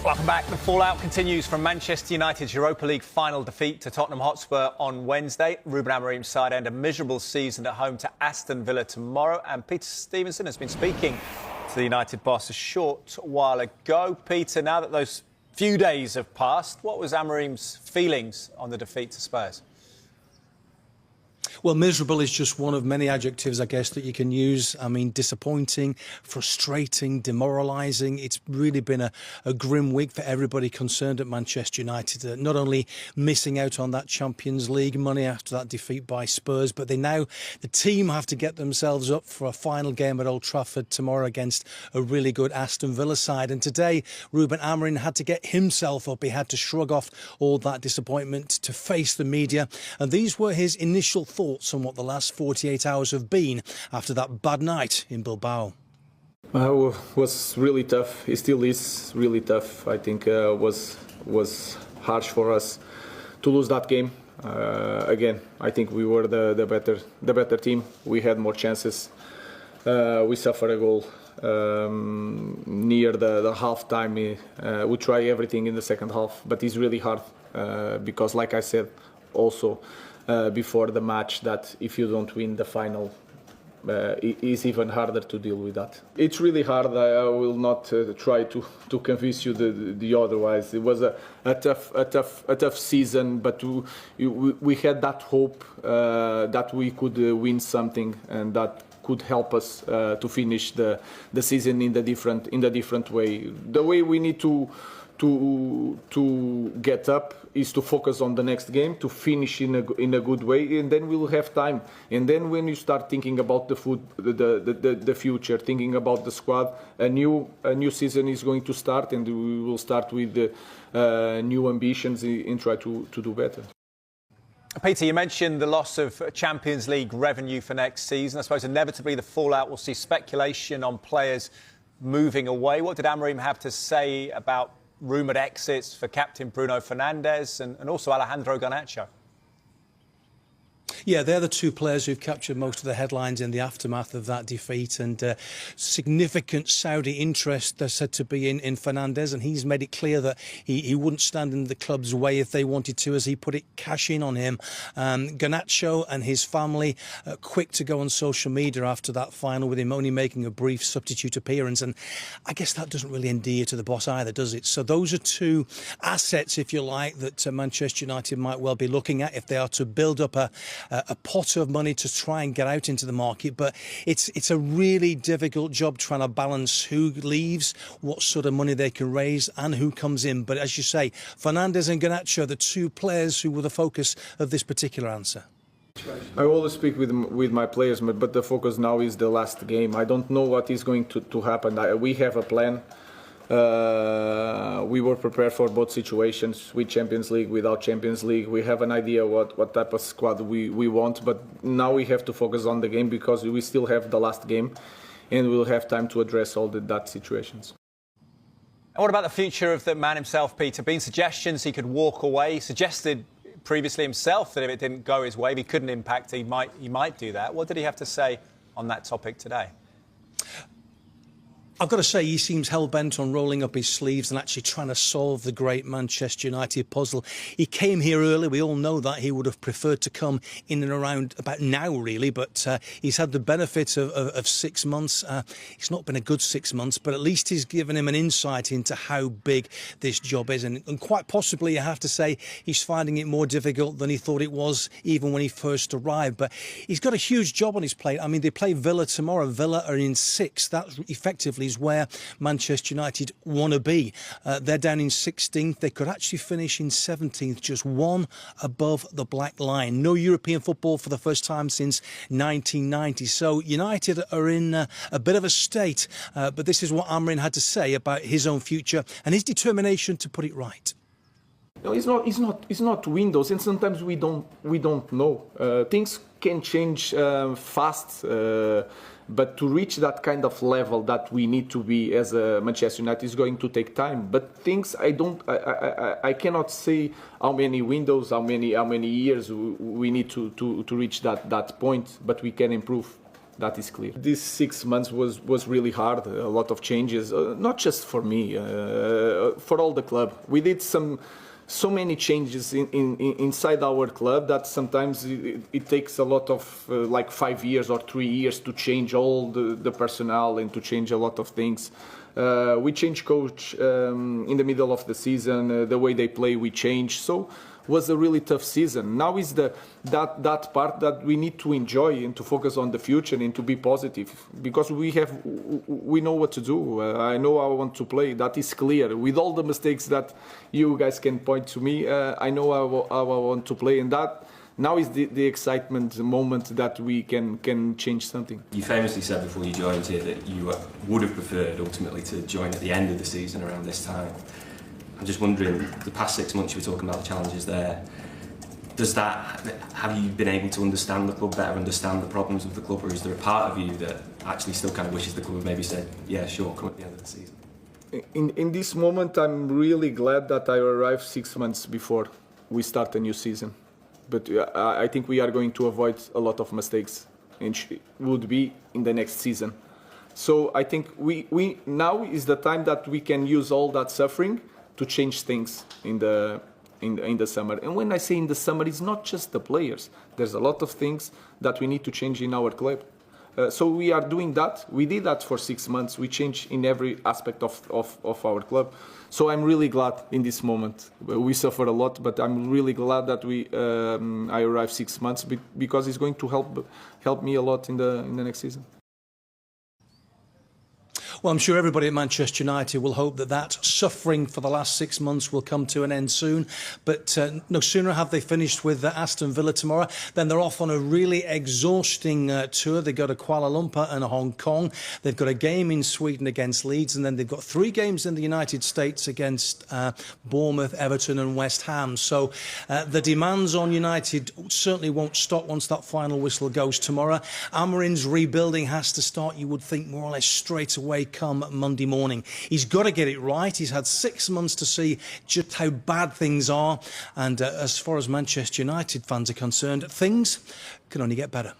Welcome back. The fallout continues from Manchester United's Europa League final defeat to Tottenham Hotspur on Wednesday. Ruben Amorim's side end a miserable season at home to Aston Villa tomorrow. And Peter Stevenson has been speaking to the United boss a short while ago. Peter, now that those few days have passed, what was Amorim's feelings on the defeat to Spurs? Well, miserable is just one of many adjectives, I guess, that you can use. I mean, disappointing, frustrating, demoralising. It's really been a grim week for everybody concerned at Manchester United. Not only missing out on that Champions League money after that defeat by Spurs, but the team have to get themselves up for a final game at Old Trafford tomorrow against a really good Aston Villa side. And today, Ruben Amorim had to get himself up. He had to shrug off all that disappointment to face the media. And these were his initial thoughts on what the last 48 hours have been after that bad night in Bilbao. Was really tough. It still is really tough. I think was harsh for us to lose that game. Again, I think we were the better team. We had more chances. We suffered a goal near the half time. We try everything in the second half, but it's really hard because, like I said, also before the match, that if you don't win the final, it's even harder to deal with that. It's really hard. I will not try to convince you the otherwise. It was a tough season, but we had that hope that we could win something, and that could help us to finish the season in the different way. The way we need to get up is to focus on the next game, to finish in a good way, and then we'll have time. And then when you start thinking about the future, thinking about the squad, a new season is going to start, and we will start with new ambitions and try to do better. Peter, you mentioned the loss of Champions League revenue for next season. I suppose inevitably the fallout will see speculation on players moving away. What did Amorim have to say about rumoured exits for captain Bruno Fernandes and also Alejandro Garnacho? Yeah, they're the two players who've captured most of the headlines in the aftermath of that defeat, and significant Saudi interest there's said to be in Fernandes, and he's made it clear that he wouldn't stand in the club's way if they wanted to, as he put it, cash in on him. Garnacho and his family quick to go on social media after that final, with him only making a brief substitute appearance, and I guess that doesn't really endear to the boss either, does it? So those are two assets, if you like, that Manchester United might well be looking at if they are to build up a pot of money to try and get out into the market. But it's a really difficult job trying to balance who leaves, what sort of money they can raise, and who comes in. But as you say, Fernandes and Garnacho are the two players who were the focus of this particular answer. I always speak with my players, but the focus now is the last game. I don't know what is going to happen. We have a plan. We were prepared for both situations, with Champions League, without Champions League. We have an idea what type of squad we want, but now we have to focus on the game, because we still have the last game and we'll have time to address all that situations. And what about the future of the man himself, Peter? Been suggestions he could walk away. He suggested previously himself that if it didn't go his way, if he couldn't impact, he might do that. What did he have to say on that topic today? I've got to say, he seems hell-bent on rolling up his sleeves and actually trying to solve the great Manchester United puzzle. He came here early, we all know that. He would have preferred to come in and around about now, really, but he's had the benefit of 6 months. It's not been a good 6 months, but at least he's given him an insight into how big this job is. And quite possibly, I have to say, he's finding it more difficult than he thought it was, even when he first arrived. But he's got a huge job on his plate. I mean, they play Villa tomorrow. Villa are in 6th. That effectively is where Manchester United want to be. They're down in 16th. They could actually finish in 17th, just one above the black line. No European football for the first time since 1990. So United are in a bit of a state. But this is what Amorim had to say about his own future and his determination to put it right. No, it's not windows, and sometimes we don't know. Things can change fast. But to reach that kind of level that we need to be as a Manchester United is going to take time. But things I cannot say how many windows, how many years we need to reach that point. But we can improve. That is clear. These 6 months was really hard. A lot of changes, not just for me, for all the club. We did so many changes inside our club that sometimes it takes a lot of like 5 years or 3 years to change all the personnel and to change a lot of things. We changed coach in the middle of the season. The way they play, we changed. So was a really tough season. Now is that part that we need to enjoy and to focus on the future and to be positive, because we know what to do. I know how I want to play. That is clear. With all the mistakes that you guys can point to me, I know how I want to play, and that now is the excitement moment that we can change something. You famously said before you joined here that you would have preferred ultimately to join at the end of the season around this time. I'm just wondering, the past 6 months you were talking about the challenges there. Have you been able to understand the club better, understand the problems of the club, or is there a part of you that actually still kind of wishes the club had maybe said, yeah, sure, come at the end of the season? In this moment, I'm really glad that I arrived 6 months before we start a new season. But I think we are going to avoid a lot of mistakes, and would be in the next season. So I think we now is the time that we can use all that suffering to change things in the summer. And when I say in the summer, it's not just the players. There's a lot of things that we need to change in our club. So we are doing that. We did that for 6 months. We changed in every aspect of our club. So I'm really glad in this moment. We suffer a lot, but I'm really glad that I arrived 6 months, because it's going to help me a lot in the next season. Well, I'm sure everybody at Manchester United will hope that suffering for the last 6 months will come to an end soon. But no sooner have they finished with Aston Villa tomorrow, then they're off on a really exhausting tour. They've got a Kuala Lumpur and a Hong Kong. They've got a game in Sweden against Leeds, and then they've got 3 games in the United States against Bournemouth, Everton and West Ham. So the demands on United certainly won't stop once that final whistle goes tomorrow. Amorim's rebuilding has to start, you would think, more or less straight away come Monday morning. He's got to get it right. He's had 6 months to see just how bad things are. And as far as Manchester United fans are concerned, things can only get better.